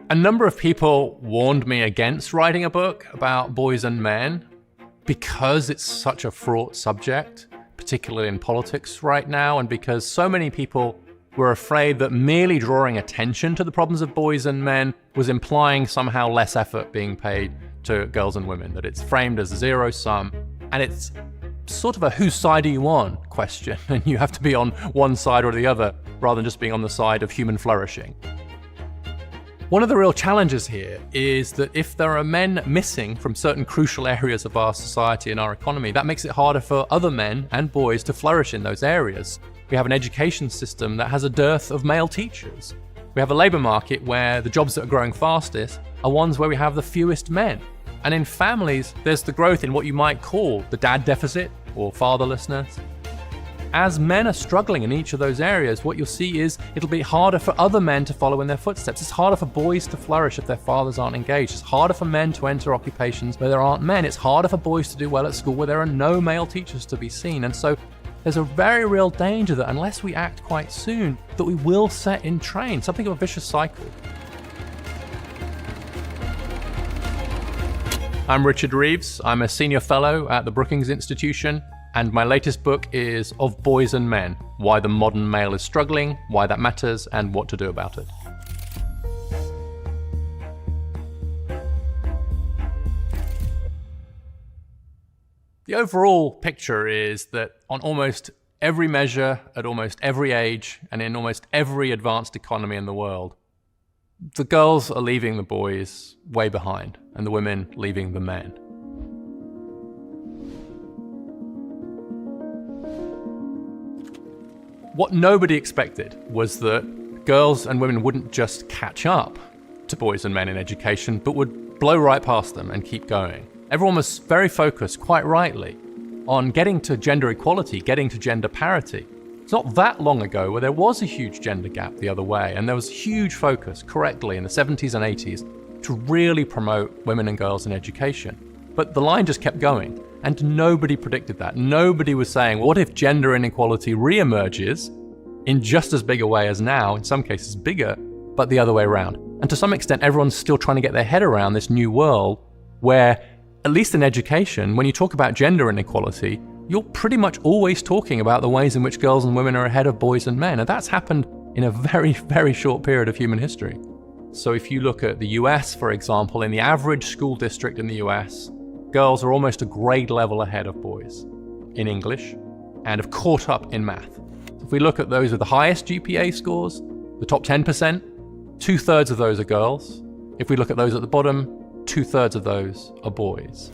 A number of people warned me against writing a book about boys and men because it's such a fraught subject, particularly in politics right now, and because so many people were afraid that merely drawing attention to the problems of boys and men was implying somehow less effort being paid to girls and women, that it's framed as zero sum, and it's sort of a whose side are you on question, and you have to be on one side or the other rather than just being on the side of human flourishing. One of the real challenges here is that if there are men missing from certain crucial areas of our society and our economy, that makes it harder for other men and boys to flourish in those areas. We have an education system that has a dearth of male teachers. We have a labour market where the jobs that are growing fastest are ones where we have the fewest men. And in families, there's the growth in what you might call the dad deficit or fatherlessness. As men are struggling in each of those areas, what you'll see is it'll be harder for other men to follow in their footsteps. It's harder for boys to flourish if their fathers aren't engaged. It's harder for men to enter occupations where there aren't men. It's harder for boys to do well at school where there are no male teachers to be seen. And so there's a very real danger that unless we act quite soon, that we will set in train something of a vicious cycle. I'm Richard Reeves. I'm a senior fellow at the Brookings Institution, and my latest book is Of Boys and Men: Why the Modern Male is Struggling, Why That Matters, and What to Do About it. The overall picture is that on almost every measure, at almost every age, and in almost every advanced economy in the world, the girls are leaving the boys way behind, and the women leaving the men. What nobody expected was that girls and women wouldn't just catch up to boys and men in education, but would blow right past them and keep going. Everyone was very focused, quite rightly, on getting to gender equality, getting to gender parity. It's not that long ago where there was a huge gender gap the other way, and there was huge focus, correctly, in the 70s and 80s to really promote women and girls in education. But the line just kept going, and nobody predicted that. Nobody was saying, what if gender inequality re-emerges in just as big a way as now, in some cases bigger, but the other way around? And to some extent, everyone's still trying to get their head around this new world where, at least in education, when you talk about gender inequality, you're pretty much always talking about the ways in which girls and women are ahead of boys and men. And that's happened in a very, very short period of human history. So if you look at the US, for example, in the average school district in the US, girls are almost a grade level ahead of boys in English and have caught up in math. If we look at those with the highest GPA scores, the top 10%, 2/3 of those are girls. If we look at those at the bottom, 2/3 of those are boys.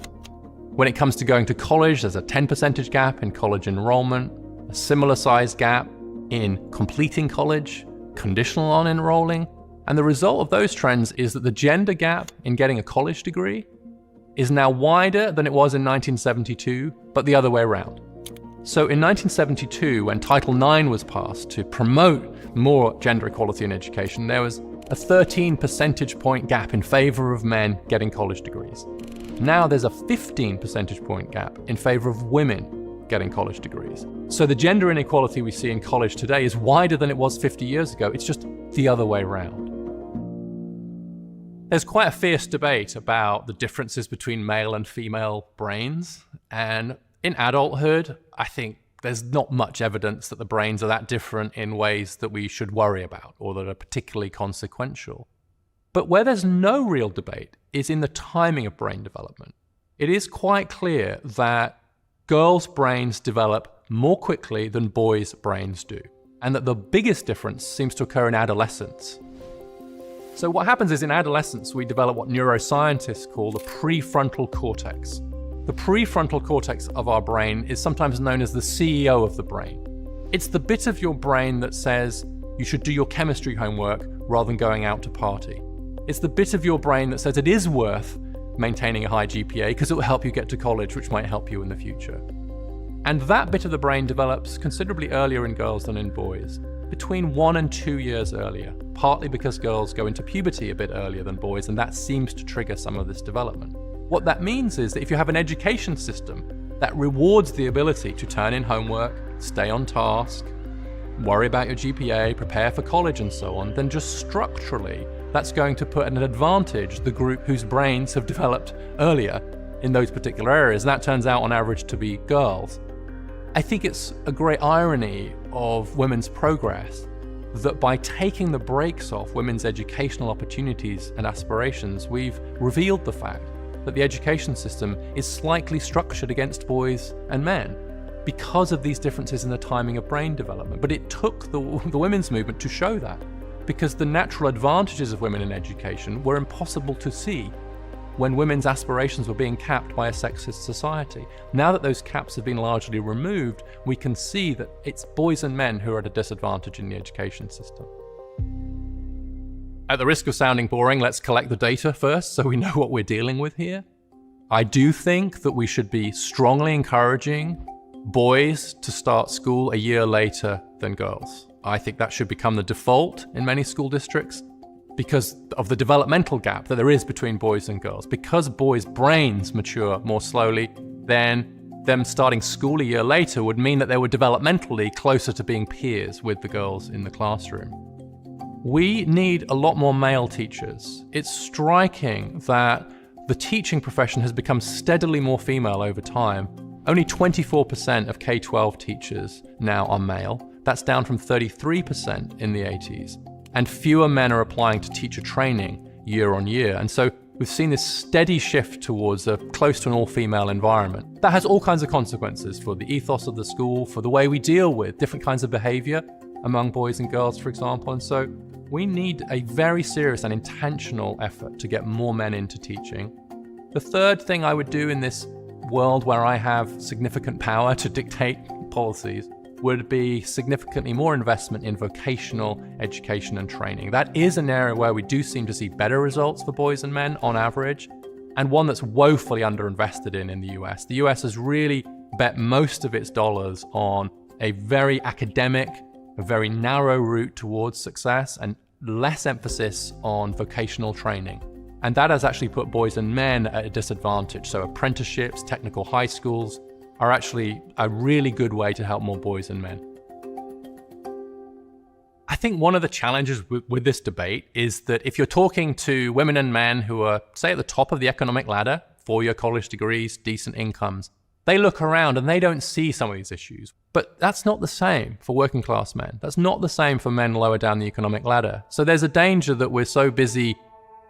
When it comes to going to college, there's a 10% gap in college enrollment, a similar sized gap in completing college, conditional on enrolling. And the result of those trends is that the gender gap in getting a college degree is now wider than it was in 1972, but the other way around. So in 1972, when Title IX was passed to promote more gender equality in education, there was a 13 percentage point gap in favor of men getting college degrees. Now there's a 15 percentage point gap in favor of women getting college degrees. So the gender inequality we see in college today is wider than it was 50 years ago. It's just the other way around. There's quite a fierce debate about the differences between male and female brains. And in adulthood, I think there's not much evidence that the brains are that different in ways that we should worry about or that are particularly consequential. But where there's no real debate is in the timing of brain development. It is quite clear that girls' brains develop more quickly than boys' brains do, and that the biggest difference seems to occur in adolescence. So what happens is in adolescence, we develop what neuroscientists call the prefrontal cortex. The prefrontal cortex of our brain is sometimes known as the CEO of the brain. It's the bit of your brain that says you should do your chemistry homework rather than going out to party. It's the bit of your brain that says it is worth maintaining a high GPA because it will help you get to college, which might help you in the future. And that bit of the brain develops considerably earlier in girls than in boys, between 1 and 2 years earlier, partly because girls go into puberty a bit earlier than boys, and that seems to trigger some of this development. What that means is that if you have an education system that rewards the ability to turn in homework, stay on task, worry about your GPA, prepare for college and so on, then just structurally, that's going to put at an advantage the group whose brains have developed earlier in those particular areas. And that turns out on average to be girls. I think it's a great irony of women's progress that by taking the brakes off women's educational opportunities and aspirations, we've revealed the fact that the education system is slightly structured against boys and men because of these differences in the timing of brain development. But it took the women's movement to show that, because the natural advantages of women in education were impossible to see when women's aspirations were being capped by a sexist society. Now that those caps have been largely removed, we can see that it's boys and men who are at a disadvantage in the education system. At the risk of sounding boring, let's collect the data first so we know what we're dealing with here. I do think that we should be strongly encouraging boys to start school a year later than girls. I think that should become the default in many school districts because of the developmental gap that there is between boys and girls. Because boys' brains mature more slowly, then them starting school a year later would mean that they were developmentally closer to being peers with the girls in the classroom. We need a lot more male teachers. It's striking that the teaching profession has become steadily more female over time. Only 24% of K-12 teachers now are male. That's down from 33% in the 80s. And fewer men are applying to teacher training year on year. And so we've seen this steady shift towards a close to an all-female environment. That has all kinds of consequences for the ethos of the school, for the way we deal with different kinds of behavior among boys and girls, for example. And so we need a very serious and intentional effort to get more men into teaching. The third thing I would do in this world where I have significant power to dictate policies would be significantly more investment in vocational education and training. That is an area where we do seem to see better results for boys and men on average, and one that's woefully underinvested in the US. The US has really bet most of its dollars on a very academic, a very narrow route towards success, and less emphasis on vocational training. And that has actually put boys and men at a disadvantage. So apprenticeships, technical high schools are actually a really good way to help more boys and men. I think one of the challenges with this debate is that if you're talking to women and men who are, say, at the top of the economic ladder, 4-year college degrees, decent incomes, they look around and they don't see some of these issues. But that's not the same for working class men. That's not the same for men lower down the economic ladder. So there's a danger that we're so busy,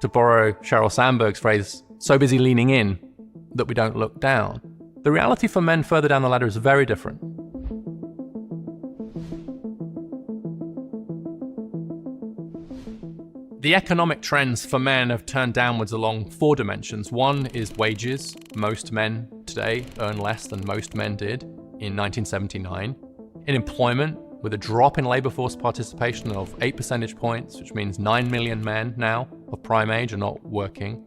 to borrow Sheryl Sandberg's phrase, so busy leaning in that we don't look down. The reality for men further down the ladder is very different. The economic trends for men have turned downwards along 4 dimensions. One is wages. Most men today earn less than most men did in 1979. In employment, with a drop in labor force participation of 8 percentage points, which means 9 million men now of prime age are not working.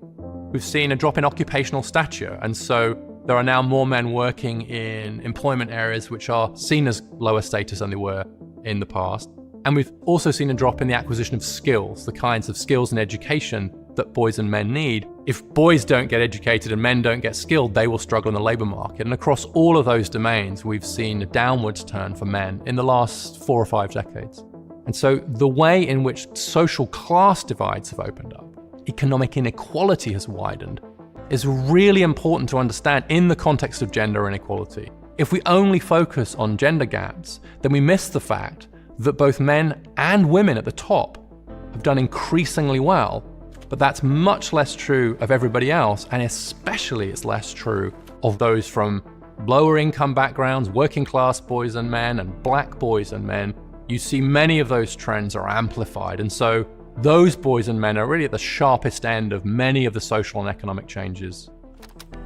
We've seen a drop in occupational stature, and so there are now more men working in employment areas which are seen as lower status than they were in the past. And we've also seen a drop in the acquisition of skills, the kinds of skills and education that boys and men need. If boys don't get educated and men don't get skilled, they will struggle in the labor market. And across all of those domains, we've seen a downwards turn for men in the last 4 or 5 decades. And so the way in which social class divides have opened up, economic inequality has widened, is really important to understand in the context of gender inequality. If we only focus on gender gaps, then we miss the fact that both men and women at the top have done increasingly well, but that's much less true of everybody else, and especially it's less true of those from lower income backgrounds, working class boys and men, and black boys and men. You see many of those trends are amplified, and so those boys and men are really at the sharpest end of many of the social and economic changes.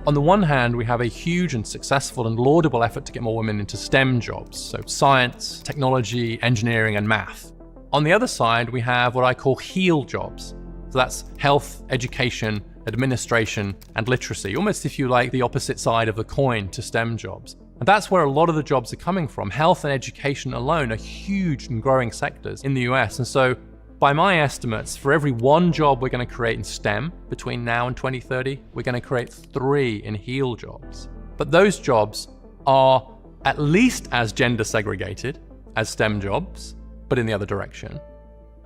On the one hand, we have a huge and successful and laudable effort to get more women into STEM jobs, so science, technology, engineering, and math. On the other side, we have what I call HEAL jobs. So that's health, education, administration, and literacy, almost, if you like, the opposite side of the coin to STEM jobs. And that's where a lot of the jobs are coming from. Health and education alone are huge and growing sectors in the US. And so by my estimates, for every 1 job we're going to create in STEM between now and 2030, we're going to create 3 in HEAL jobs. But those jobs are at least as gender segregated as STEM jobs, but in the other direction.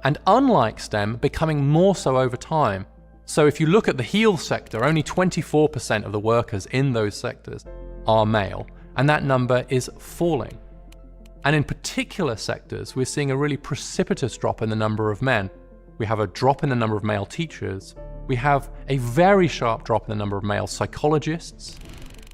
and unlike STEM, becoming more so over time. So if you look at the health sector, only 24% of the workers in those sectors are male, and that number is falling. And in particular sectors, we're seeing a really precipitous drop in the number of men. We have a drop in the number of male teachers. We have a very sharp drop in the number of male psychologists.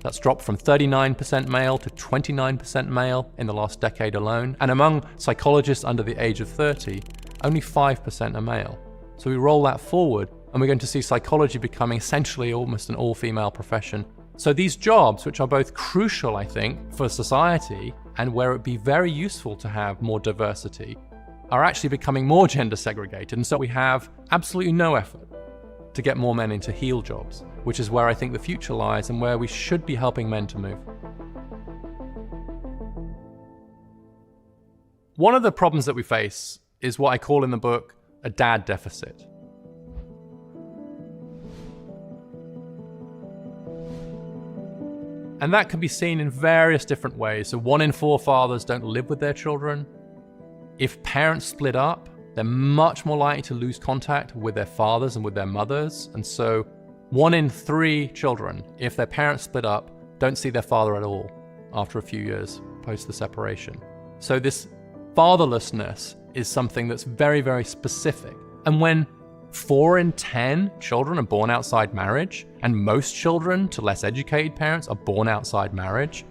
That's dropped from 39% male to 29% male in the last decade alone. And among psychologists under the age of 30, only 5% are male. So we roll that forward, and we're going to see psychology becoming essentially almost an all-female profession. So these jobs, which are both crucial, I think, for society and where it'd be very useful to have more diversity, are actually becoming more gender segregated. And so we have absolutely no effort to get more men into heal jobs, which is where I think the future lies and where we should be helping men to move. One of the problems that we face is what I call in the book a dad deficit. And that can be seen in various different ways. So 1 in 4 fathers don't live with their children. If parents split up, they're much more likely to lose contact with their fathers and with their mothers. And so 1 in 3 children, if their parents split up, don't see their father at all after a few years post the separation. So this fatherlessness is something that's very, very specific. And when 4 in 10 children are born outside marriage, and most children to less educated parents are born outside marriage,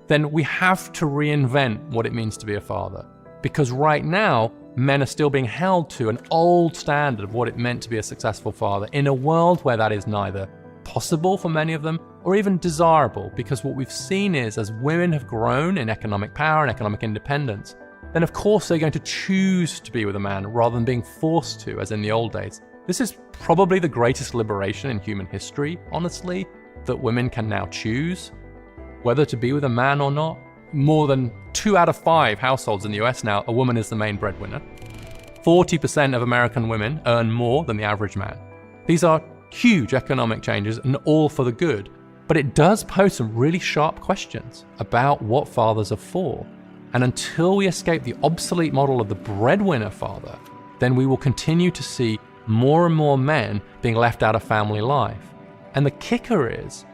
then we have to reinvent what it means to be a father. Because right now, men are still being held to an old standard of what it meant to be a successful father in a world where that is neither possible for many of them or even desirable. Because what we've seen is, as women have grown in economic power and economic independence, then of course they're going to choose to be with a man rather than being forced to, as in the old days. This is probably the greatest liberation in human history, honestly, that women can now choose whether to be with a man or not. More than 2 out of 5 households in the US now, a woman is the main breadwinner. 40% of American women earn more than the average man. These are huge economic changes and all for the good, but it does pose some really sharp questions about what fathers are for. And until we escape the obsolete model of the breadwinner father, then we will continue to see more and more men being left out of family life. And the kicker is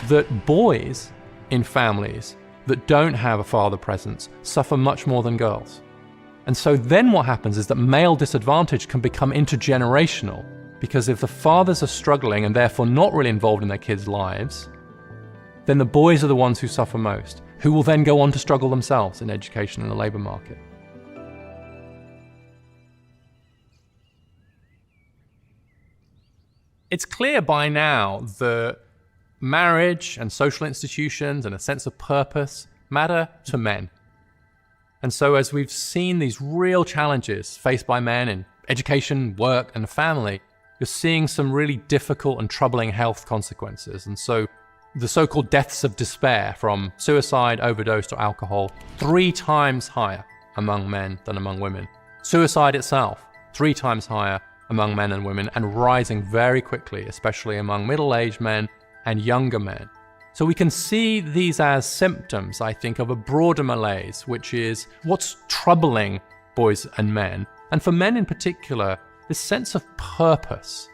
that boys in families that don't have a father presence suffer much more than girls. And so then what happens is that male disadvantage can become intergenerational, because if the fathers are struggling and therefore not really involved in their kids' lives, then the boys are the ones who suffer most, who will then go on to struggle themselves in education and the labor market. It's clear by now that marriage and social institutions and a sense of purpose matter to men. And so as we've seen these real challenges faced by men in education, work, and family, you're seeing some really difficult and troubling health consequences. And so the so-called deaths of despair from suicide, overdose, or alcohol, 3 times higher among men than among women. Suicide itself, 3 times higher among men and women, and rising very quickly, especially among middle-aged men and younger men. So we can see these as symptoms, I think, of a broader malaise, which is what's troubling boys and men. And for men in particular, this sense of purpose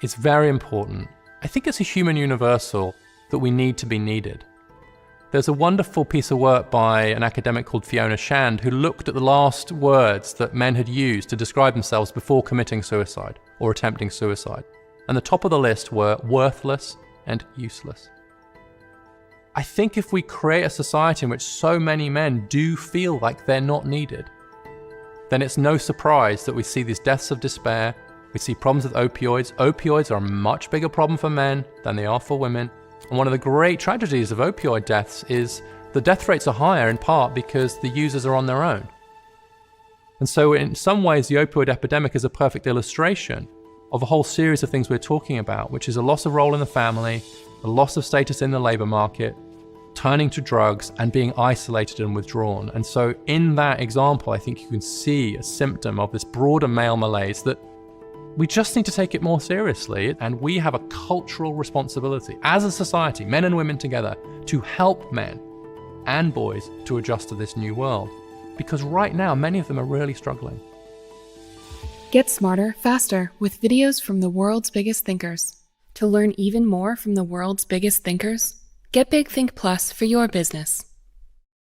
is very important. I think it's a human universal that we need to be needed. There's a wonderful piece of work by an academic called Fiona Shand who looked at the last words that men had used to describe themselves before committing suicide or attempting suicide. And the top of the list were worthless and useless. I think if we create a society in which so many men do feel like they're not needed, then it's no surprise that we see these deaths of despair, we see problems with opioids. Opioids are a much bigger problem for men than they are for women. And one of the great tragedies of opioid deaths is the death rates are higher in part because the users are on their own. And so in some ways, the opioid epidemic is a perfect illustration of a whole series of things we're talking about, which is a loss of role in the family, a loss of status in the labor market, turning to drugs, and being isolated and withdrawn. And so in that example, I think you can see a symptom of this broader male malaise that we just need to take it more seriously. And we have a cultural responsibility as a society, men and women together, to help men and boys to adjust to this new world. Because right now, many of them are really struggling. Get smarter, faster with videos from the world's biggest thinkers. To learn even more from the world's biggest thinkers, get Big Think Plus for your business.